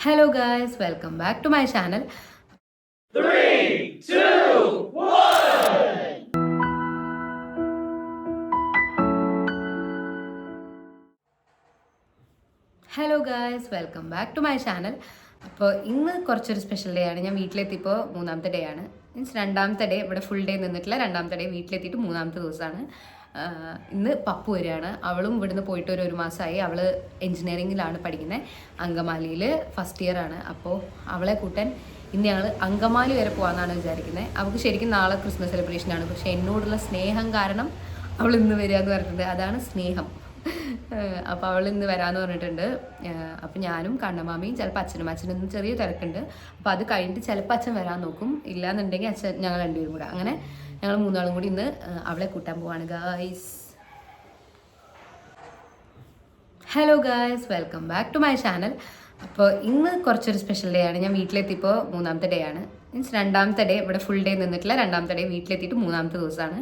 Hello guys, welcome back to my channel. 3, 2, 1. Hello guys, welcome back to my channel. അപ്പോൾ ഇന്ന് കുറച്ചൊരു special day ആണ്. ഞാൻ വീട്ടിലെത്തിയപ്പോൾ മൂന്നാമത്തെ ഡേ ആണ്. മീൻസ് രണ്ടാമത്തെ ഡേ, ഇവിടെ ഫുൾ ഡേ നിന്നിട്ടില്ല. രണ്ടാമത്തെ ഡേ വീട്ടിലെത്തിയിട്ട് മൂന്നാമത്തെ ദിവസമാണ്. ഇന്ന് പപ്പു വരികയാണ്. അവളും ഇവിടുന്ന് പോയിട്ട് ഒരു മാസമായി. അവൾ എൻജിനീയറിങ്ങിലാണ് പഠിക്കുന്നത്. അങ്കമാലിയിൽ ഫസ്റ്റ് ഇയർ ആണ്. അപ്പോൾ അവളെ കൂട്ടാൻ ഇന്ന് ഞങ്ങൾ അങ്കമാലി വരെ പോകാമെന്നാണ് വിചാരിക്കുന്നത്. അവൾക്ക് ശരിക്കും നാളെ ക്രിസ്മസ് സെലിബ്രേഷനാണ്. പക്ഷേ എന്നോടുള്ള സ്നേഹം കാരണം അവൾ ഇന്ന് വരിക എന്ന് പറഞ്ഞിട്ടുണ്ട്. അതാണ് സ്നേഹം. അപ്പോൾ അവൾ ഇന്ന് വരാമെന്ന് പറഞ്ഞിട്ടുണ്ട്. അപ്പോൾ ഞാനും കണ്ണമാമിയും ചിലപ്പോൾ അച്ഛനും ചെറിയ തിരക്കുണ്ട്. അപ്പോൾ അത് കഴിഞ്ഞിട്ട് ചിലപ്പോൾ അച്ഛൻ വരാൻ നോക്കും. ഇല്ലാന്നുണ്ടെങ്കിൽ അച്ഛൻ ഞങ്ങൾ രണ്ടുപേരും കൂടെ അങ്ങനെ ഞങ്ങൾ മൂന്നാളും കൂടി ഇന്ന് അവളെ കൂട്ടാൻ പോവാണ് guys. Hello guys, welcome back to my channel. അപ്പോൾ ഇന്ന് കുറച്ചൊരു സ്പെഷ്യൽ ഡേ ആണ്. ഞാൻ വീട്ടിലെത്തിയപ്പോൾ മൂന്നാമത്തെ ഡേ ആണ്. മീൻസ് രണ്ടാമത്തെ ഡേ, ഇവിടെ ഫുൾ ഡേ നിന്നിട്ടില്ല. രണ്ടാമത്തെ ഡേ വീട്ടിലെത്തിയിട്ട് മൂന്നാമത്തെ ദിവസമാണ്.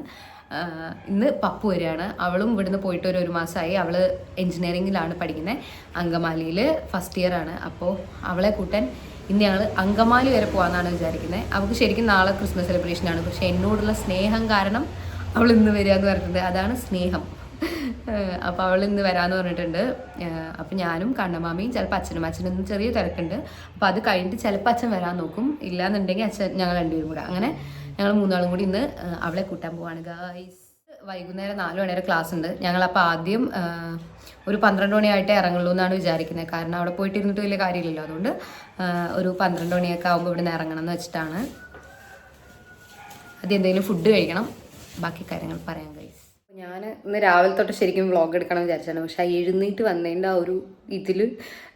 ഇന്ന് പപ്പു വരികയാണ്. അവളും ഇവിടുന്ന് പോയിട്ട് ഒരു മാസമായി. അവൾ എൻജിനീയറിങ്ങിലാണ് പഠിക്കുന്നത്. അങ്കമാലിയിൽ ഫസ്റ്റ് ഇയർ ആണ്. അപ്പോൾ അവളെ കൂട്ടാൻ ഇന്ന് ഞങ്ങൾ അങ്കമാലി വരെ പോകാമെന്നാണ് വിചാരിക്കുന്നത്. അവൾക്ക് ശരിക്കും നാളെ ക്രിസ്മസ് സെലിബ്രേഷനാണ്. പക്ഷേ എന്നോടുള്ള സ്നേഹം കാരണം അവൾ ഇന്ന് വരിക എന്ന് പറഞ്ഞിട്ടുണ്ട്. അതാണ് സ്നേഹം. അപ്പോൾ അവൾ ഇന്ന് വരാമെന്ന് പറഞ്ഞിട്ടുണ്ട്. അപ്പോൾ ഞാനും കണ്ണമാമിയും ചിലപ്പോൾ അച്ഛനും ചെറിയ തിരക്കുണ്ട്. അപ്പോൾ അത് കഴിഞ്ഞിട്ട് ചിലപ്പോൾ അച്ഛൻ വരാൻ നോക്കും. ഇല്ലാന്നുണ്ടെങ്കിൽ അച്ഛൻ ഞങ്ങൾ രണ്ടുപേരും കൂടെ അങ്ങനെ ഞങ്ങൾ മൂന്നാളും കൂടി ഇന്ന് അവളെ കൂട്ടാൻ പോവാണ് ഗായ്സ്. വൈകുന്നേരം 4 മണി വരെ ക്ലാസ് ഉണ്ട്. ഞങ്ങളപ്പോൾ ആദ്യം ഒരു 12 മണിയായിട്ടേ ഇറങ്ങുള്ളൂ എന്നാണ് വിചാരിക്കുന്നത്. കാരണം അവിടെ പോയിട്ട് ഇരുന്നിട്ട് വലിയ കാര്യമില്ലല്ലോ. അതുകൊണ്ട് ഒരു 12 മണിയൊക്കെ ആകുമ്പോൾ ഇവിടെ നിന്ന് ഇറങ്ങണം എന്ന് വെച്ചിട്ടാണ്. അത് എന്തെങ്കിലും ഫുഡ് കഴിക്കണം, ബാക്കി കാര്യങ്ങൾ പറയാം ഗൈസ്. ഞാൻ ഇന്ന് രാവിലെ തൊട്ട് ശരിക്കും വ്ളോഗ് എടുക്കണം വിചാരിച്ചാണ്. പക്ഷെ എഴുന്നേറ്റ് വന്നതിൻ്റെ ആ ഒരു ഇതിൽ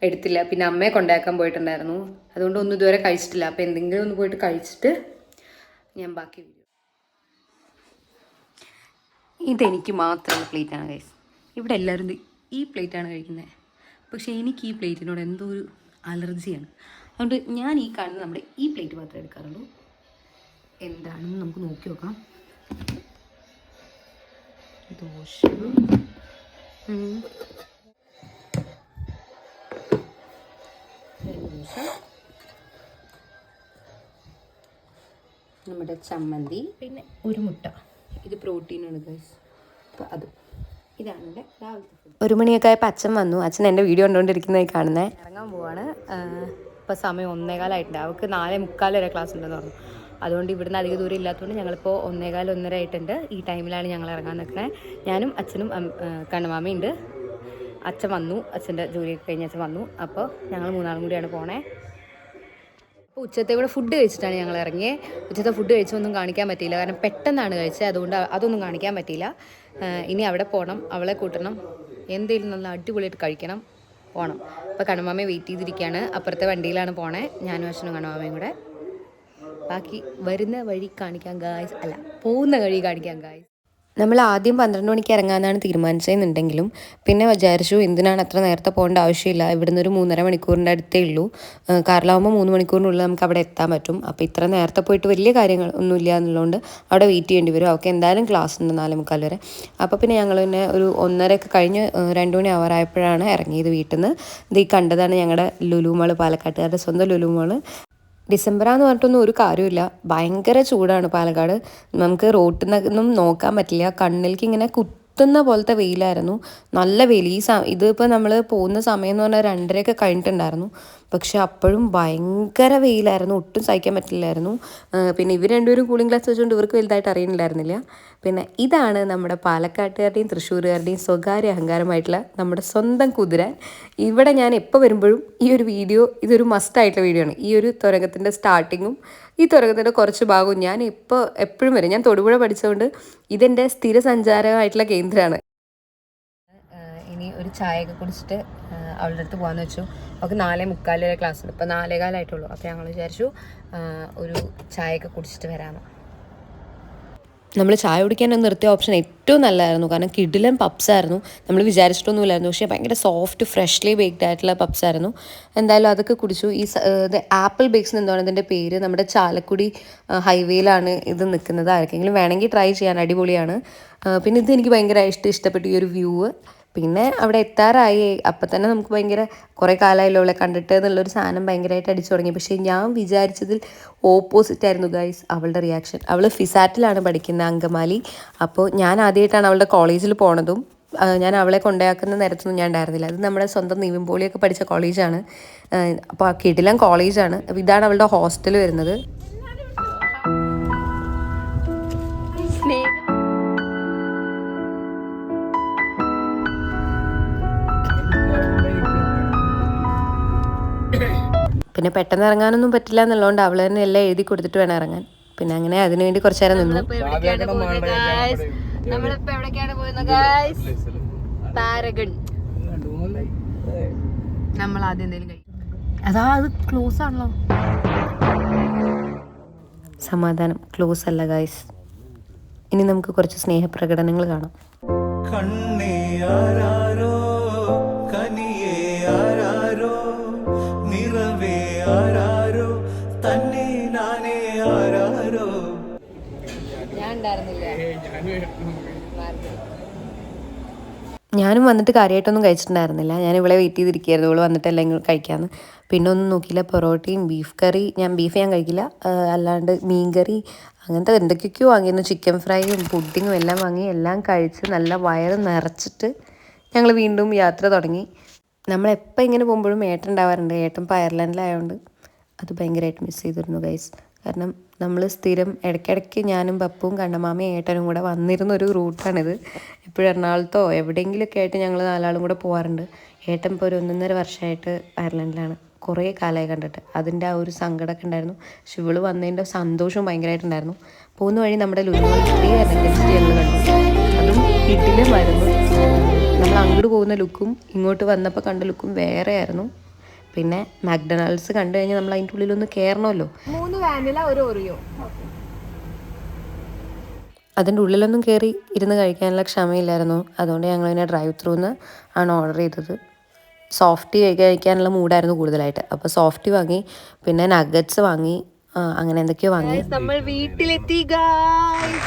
എടുത്തില്ല. പിന്നെ അമ്മയെ കൊണ്ടാക്കാൻ പോയിട്ടുണ്ടായിരുന്നു. അതുകൊണ്ട് ഒന്നും ഇതുവരെ കഴിച്ചിട്ടില്ല. അപ്പോൾ എന്തെങ്കിലും ഒന്ന് പോയിട്ട് കഴിച്ചിട്ട് ഞാൻ ബാക്കി വീഡിയോ. ഇതെനിക്ക് മാത്രമുള്ള പ്ലേറ്റാണ് ഗൈസ്. ഇവിടെ എല്ലാവരും ഈ പ്ലേറ്റാണ് കഴിക്കുന്നത്. പക്ഷേ എനിക്ക് ഈ പ്ലേറ്റിനോട് എന്തോ ഒരു അലർജിയാണ്. അതുകൊണ്ട് ഞാൻ ഈ കാണുന്ന നമ്മുടെ ഈ പ്ലേറ്റ് മാത്രമേ എടുക്കാറുള്ളൂ. എന്താണെന്ന് നമുക്ക് നോക്കി നോക്കാം. ദോശ, നമ്മുടെ ചമ്മന്തി, പിന്നെ ഒരു മുട്ട. ഇത് പ്രോട്ടീനാണ് ഗൈസ്. അപ്പോൾ അതും ഇതാണ് എൻ്റെ രാവിലത്തെ ഫുഡ്. 1 മണിയൊക്കെ ആയപ്പോൾ അച്ഛൻ വന്നു. അച്ഛൻ എൻ്റെ വീഡിയോ കണ്ടുകൊണ്ടിരിക്കുന്നതായി കാണുന്നത്. ഇറങ്ങാൻ പോവാണ്. ഇപ്പോൾ സമയം 1:15 അവൾക്ക് 4:45 വരെ ക്ലാസ് ഉണ്ടെന്ന് പറഞ്ഞു. അതുകൊണ്ട് ഇവിടുന്ന് അധികം ദൂരം ഇല്ലാത്തതുകൊണ്ട് ഞങ്ങളിപ്പോൾ 1:15 1:30 ആയിട്ടുണ്ട്. ഈ ടൈമിലാണ് ഞങ്ങൾ ഇറങ്ങാൻ നിൽക്കുന്നത്. ഞാനും അച്ഛനും കണ്ണമാമയുണ്ട്. അച്ഛൻ വന്നു, അച്ഛൻ്റെ ജോലിയൊക്കെ കഴിഞ്ഞ് അച്ഛൻ വന്നു. അപ്പോൾ ഞങ്ങൾ മൂന്നാളും കൂടിയാണ് പോണേ. അപ്പോൾ ഉച്ചത്തെ കൂടെ ഫുഡ് കഴിച്ചിട്ടാണ് ഞങ്ങൾ ഇറങ്ങിയത്. ഉച്ചത്തെ ഫുഡ് കഴിച്ചൊന്നും കാണിക്കാൻ പറ്റിയില്ല, കാരണം പെട്ടെന്നാണ് കഴിച്ചത്. അതുകൊണ്ട് അതൊന്നും കാണിക്കാൻ പറ്റിയില്ല. ഇനി അവിടെ പോകണം, അവളെ കൂട്ടണം, എന്തെങ്കിലും നല്ല അടിപൊളിയായിട്ട് കഴിക്കണം, പോകണം. അപ്പോൾ കണ്ണമാമയെ വെയിറ്റ് ചെയ്തിരിക്കുകയാണ്. അപ്പുറത്തെ വണ്ടിയിലാണ് പോണേ, ഞാനും അച്ഛനും കണ്ണമാമയും കൂടെ. ബാക്കി വരുന്ന വഴി കാണിക്കാം ഗായ്സ്, അല്ല പോകുന്ന വഴി കാണിക്കാം ഗായ്സ്. നമ്മൾ ആദ്യം 12 മണിക്ക് ഇറങ്ങാമെന്നാണ് തീരുമാനിച്ചതെന്നുണ്ടെങ്കിലും പിന്നെ വിചാരിച്ചു എന്തിനാണ് അത്ര നേരത്തെ പോകേണ്ട ആവശ്യമില്ല. ഇവിടുന്ന് ഒരു 3.5 മണിക്കൂറിൻ്റെ അടുത്തേ ഉള്ളൂ. കാറിലാവുമ്പോൾ 3 മണിക്കൂറിനുള്ളിൽ നമുക്ക് അവിടെ എത്താൻ പറ്റും. അപ്പോൾ ഇത്ര നേരത്തെ പോയിട്ട് വലിയ കാര്യങ്ങൾ ഒന്നുമില്ല എന്നുള്ളതുകൊണ്ട് അവിടെ വെയിറ്റ് ചെയ്യേണ്ടി വരും. അവർക്ക് എന്തായാലും ക്ലാസ് ഉണ്ട് 4:45 വരെ. അപ്പോൾ പിന്നെ ഞങ്ങൾ പിന്നെ ഒരു 1:30 ഒക്കെ കഴിഞ്ഞ് 2 മണി ആവാറായപ്പോഴാണ് ഇറങ്ങിയത് വീട്ടിൽ നിന്ന്. ഇത് ഈ കണ്ടതാണ് ഞങ്ങളുടെ ലുലു മാൾ, പാലക്കാട്ടുകാരുടെ സ്വന്തം ലുലു മാൾ. ഡിസംബറാന്ന് പറഞ്ഞിട്ടൊന്നും ഒരു കാര്യമില്ല, ഭയങ്കര ചൂടാണ് പാലക്കാട്. നമുക്ക് റോട്ടിൽ നിന്നൊന്നും നോക്കാൻ പറ്റില്ല. കണ്ണിലേക്ക് ഇങ്ങനെ കുത്തുന്ന പോലത്തെ വെയിലായിരുന്നു, നല്ല വെയിൽ. ഇതിപ്പോൾ നമ്മൾ പോകുന്ന സമയം എന്ന് പറഞ്ഞാൽ 2:30 ഒക്കെ കഴിഞ്ഞിട്ടുണ്ടായിരുന്നു. പക്ഷെ അപ്പോഴും ഭയങ്കര വെയിലായിരുന്നു, ഒട്ടും സഹിക്കാൻ പറ്റില്ലായിരുന്നു. പിന്നെ ഇവർ രണ്ടുപേരും കൂളിംഗ് ഗ്ലാസ് വെച്ചുകൊണ്ട് ഇവർക്ക് വലുതായിട്ട് അറിയുന്നില്ലായിരുന്നില്ല. പിന്നെ ഇതാണ് നമ്മുടെ പാലക്കാട്ടുകാരുടെയും തൃശ്ശൂരുകാരുടെയും സ്വകാര്യ അഹങ്കാരമായിട്ടുള്ള നമ്മുടെ സ്വന്തം കുതിരാൻ. ഇവിടെ ഞാൻ എപ്പോൾ വരുമ്പോഴും ഈ ഒരു വീഡിയോ, ഇതൊരു മസ്റ്റായിട്ടുള്ള വീഡിയോ ആണ്. ഈ ഒരു തുരങ്കത്തിൻ്റെ സ്റ്റാർട്ടിങ്ങും ഈ തുരങ്കത്തിൻ്റെ കുറച്ച് ഭാഗവും ഞാൻ എപ്പോഴും വരും. ഞാൻ തൊടുപുഴ പഠിച്ചതുകൊണ്ട് ഇതെൻ്റെ സ്ഥിര സഞ്ചാരമായിട്ടുള്ള കേന്ദ്രമാണ്. ഇനി ഒരു ചായയൊക്കെ കുടിച്ചിട്ട് അവളുടെ അടുത്ത് പോകാമെന്ന് വെച്ചു. അവൾക്ക് 4:45 വരെ ക്ലാസ് ഉണ്ട്. ഇപ്പോൾ 4:15 ആയിട്ടുള്ളൂ. അപ്പോൾ ഞങ്ങൾ വിചാരിച്ചു ഒരു ചായയൊക്കെ കുടിച്ചിട്ട് വരാമെന്ന്. നമ്മൾ ചായ കുടിക്കാൻ നിർത്തിയ ഓപ്ഷൻ ഏറ്റവും നല്ലതായിരുന്നു, കാരണം കിടിലൻ പപ്സായിരുന്നു. നമ്മൾ വിചാരിച്ചിട്ടൊന്നുമില്ലായിരുന്നു, പക്ഷേ ഭയങ്കര സോഫ്റ്റ് ഫ്രഷ്ലി ബേക്ക്ഡ് ആയിട്ടുള്ള പപ്സായിരുന്നു. എന്തായാലും അതൊക്കെ കുടിച്ചു. ഈ ആപ്പിൾ ബേക്സ് എന്താണ് ഇതിൻ്റെ പേര്. നമ്മുടെ ചാലക്കുടി ഹൈവേയിലാണ് ഇത് നിൽക്കുന്നത്. ആർക്കെങ്കിലും വേണമെങ്കിൽ ട്രൈ ചെയ്യാൻ, അടിപൊളിയാണ്. പിന്നെ ഇത് എനിക്ക് ഭയങ്കര ഇഷ്ടപ്പെട്ടു, ഈ ഒരു വ്യൂ. പിന്നെ അവിടെ എത്താറായി. അപ്പം തന്നെ നമുക്ക് ഭയങ്കര കുറേ കാലമായല്ലോ അവളെ കണ്ടിട്ട് എന്നുള്ളൊരു സാധനം ഭയങ്കരമായിട്ട് അടിച്ചു തുടങ്ങി. പക്ഷേ ഞാൻ വിചാരിച്ചതിൽ ഓപ്പോസിറ്റ് ആയിരുന്നു ഗൈസ് അവളുടെ റിയാക്ഷൻ. അവൾ ഫിസാറ്റിലാണ് പഠിക്കുന്നത്, അങ്കമാലി. അപ്പോൾ ഞാൻ ആദ്യമായിട്ടാണ് അവളുടെ കോളേജിൽ പോണതും. ഞാൻ അവളെ കൊണ്ടാക്കുന്ന നേരത്തൊന്നും ഞാൻ ഉണ്ടായിരുന്നില്ല. അത് നമ്മുടെ സ്വന്തം നിവിൻ പോളിയൊക്കെ പഠിച്ച കോളേജാണ്. അപ്പോൾ കിടിലൻ കോളേജാണ്. അപ്പോൾ ഇതാണ് അവളുടെ ഹോസ്റ്റൽ വരുന്നത്. പിന്നെ പെട്ടെന്ന് ഇറങ്ങാനൊന്നും പറ്റില്ല എന്നുള്ളതുകൊണ്ട് അവൾ തന്നെ എല്ലാം എഴുതി കൊടുത്തിട്ട് വേണം ഇറങ്ങാൻ. പിന്നെ അങ്ങനെ അതിനുവേണ്ടി കുറച്ചു നേരം നിന്നു. നമ്മളിപ്പോ എവിടേക്കാണ് പോകുന്നത് ഗൈസ്? പാരഗൺ. നമ്മൾ ആദ്യം എന്തെങ്കിലും കഴിക്കും. അതാ അത് ക്ലോസ് ആണല്ലോ. സമാധാനം, ക്ലോസ് അല്ല ഗൈസ്. ഇനി നമുക്ക് കുറച്ച് സ്നേഹപ്രകടനങ്ങൾ കാണാം. ഞാനും വന്നിട്ട് കാര്യമായിട്ടൊന്നും കഴിച്ചിട്ടുണ്ടായിരുന്നില്ല. ഞാൻ ഇവിടെ വെയിറ്റ് ചെയ്തിരിക്കുകയായിരുന്നു ഇവള് വന്നിട്ട് എല്ലാം കഴിക്കാമെന്ന്. പിന്നെ ഒന്നും നോക്കിയില്ല. പൊറോട്ടയും ബീഫ് കറി, ബീഫ് ഞാൻ കഴിക്കില്ല, അല്ലാണ്ട് മീൻ കറി അങ്ങനത്തെ എന്തൊക്കെയൊക്കെയോ വാങ്ങിയിരുന്നു. ചിക്കൻ ഫ്രൈയും പുഡിങ്ങും എല്ലാം വാങ്ങി, എല്ലാം കഴിച്ച് നല്ല വയറ് നിറച്ചിട്ട് ഞങ്ങൾ വീണ്ടും യാത്ര തുടങ്ങി. നമ്മളെപ്പോൾ ഇങ്ങനെ പോകുമ്പോഴും ഏട്ടൻ ഉണ്ടാവാറുണ്ട്. ഏട്ടൻ ഇപ്പോൾ അയർലൻഡിലായതുകൊണ്ട് അത് ഭയങ്കരമായിട്ട് മിസ് ചെയ്തിരുന്നു ഗൈസ്. കാരണം നമ്മൾ സ്ഥിരം ഇടയ്ക്കിടയ്ക്ക് ഞാനും പപ്പും കണ്ണമാമയും ഏട്ടനും കൂടെ വന്നിരുന്നൊരു റൂട്ടാണിത്. എപ്പോഴും എറണാകുളത്തോ എവിടെയെങ്കിലുമൊക്കെ ആയിട്ട് ഞങ്ങൾ നാലാളും കൂടെ പോകാറുണ്ട്. ഏട്ടൻ ഇപ്പോൾ ഒരു 1.5 വർഷമായിട്ട് അയർലൻഡിലാണ്. കുറേ കാലമായി കണ്ടിട്ട്. അതിൻ്റെ ആ ഒരു സങ്കടമൊക്കെ ഉണ്ടായിരുന്നു. പക്ഷെ ഇവള് വന്നതിൻ്റെ സന്തോഷവും ഭയങ്കരമായിട്ടുണ്ടായിരുന്നു. പോകുന്ന വഴി നമ്മുടെ ലുലുവിൽ 3 നെക്സ്റ്റ് ഞങ്ങൾ കണ്ടു. അതും കിട്ടിലുമായിരുന്നു. നമ്മൾ അങ്ങോട്ട് പോകുന്ന ലുക്കും ഇങ്ങോട്ട് വന്നപ്പോൾ കണ്ട ലുക്കും വേറെ ആയിരുന്നു. പിന്നെ മക്ഡൊണാൾഡ്സ് കണ്ടു കഴിഞ്ഞാൽ നമ്മൾ അതിൻ്റെ ഉള്ളിലൊന്ന് കയറണമല്ലോ. 3 വാനില 1 ഓറിയോ. അതിൻ്റെ ഉള്ളിലൊന്നും കയറി ഇരുന്ന് കഴിക്കാനുള്ള ക്ഷമയില്ലായിരുന്നു. അതുകൊണ്ട് ഞങ്ങളിങ്ങനെ ഡ്രൈവ് ത്രൂന്ന് ആണ് ഓർഡർ ചെയ്തത്. സോഫ്റ്റി കഴിക്കാനുള്ള മൂഡായിരുന്നു കൂടുതലായിട്ട്. അപ്പോൾ സോഫ്റ്റി വാങ്ങി, പിന്നെ നഗറ്റ്സ് വാങ്ങി, അങ്ങനെ എന്തൊക്കെയോ വാങ്ങി. നമ്മൾ വീട്ടിലെത്തി ഗായ്സ്.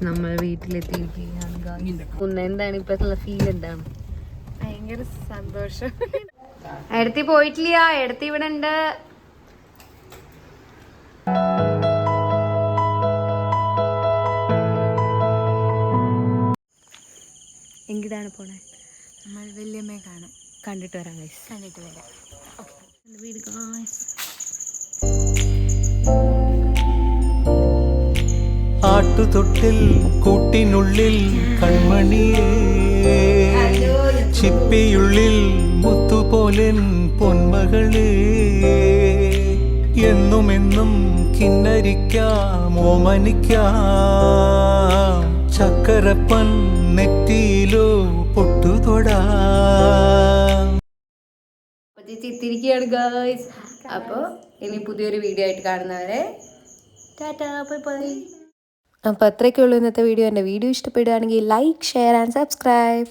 നമ്മൾ വീട്ടിലെത്തിയിരിക്കുകയാണ്. എന്താണ് ഇപ്പോഴത്തെ ഫീൽ? എന്താണ്? ഭയങ്കര സന്തോഷം. എടുത്തി പോയിട്ടില്ല, എടുത്തി ഇവിടെ ഉണ്ട്. എങ്കിതാണ് പോണേ? നമ്മൾ വല്യമ്മയെ കാണാം. കണ്ടിട്ട് വരാം ഗൈസ്. കണ്ടിട്ട് വരാം. വീട് ഗൈസ്. ആട്ടുതൊട്ടിൽ കൂട്ടിനുള്ളിൽ കൺമണിയേ, ചിപ്പിയുള്ളിൽ മുത്തുപോലെൻ പൊന്മകളേ, എന്നുമെന്നും കിന്നരിക്കാം ഓമനിക്കാം, ചക്കരപ്പൻ നെറ്റിയിലോ പൊട്ടുതൊടാ. എത്തിയിരിക്കുകയാണ് ഗൈസ്. അപ്പോൾ ഇനി പുതിയൊരു വീഡിയോ ആയിട്ട് കാണുന്നവരെ ടാറ്റാ, ബൈ ബൈ. അപ്പോൾ അത്രയൊക്കെ ഉള്ളൂ ഇന്നത്തെ വീഡിയോ. എൻ്റെ വീഡിയോ ഇഷ്ടപ്പെടുകയാണെങ്കിൽ ലൈക്ക്, ഷെയർ ആൻഡ് സബ്സ്ക്രൈബ്.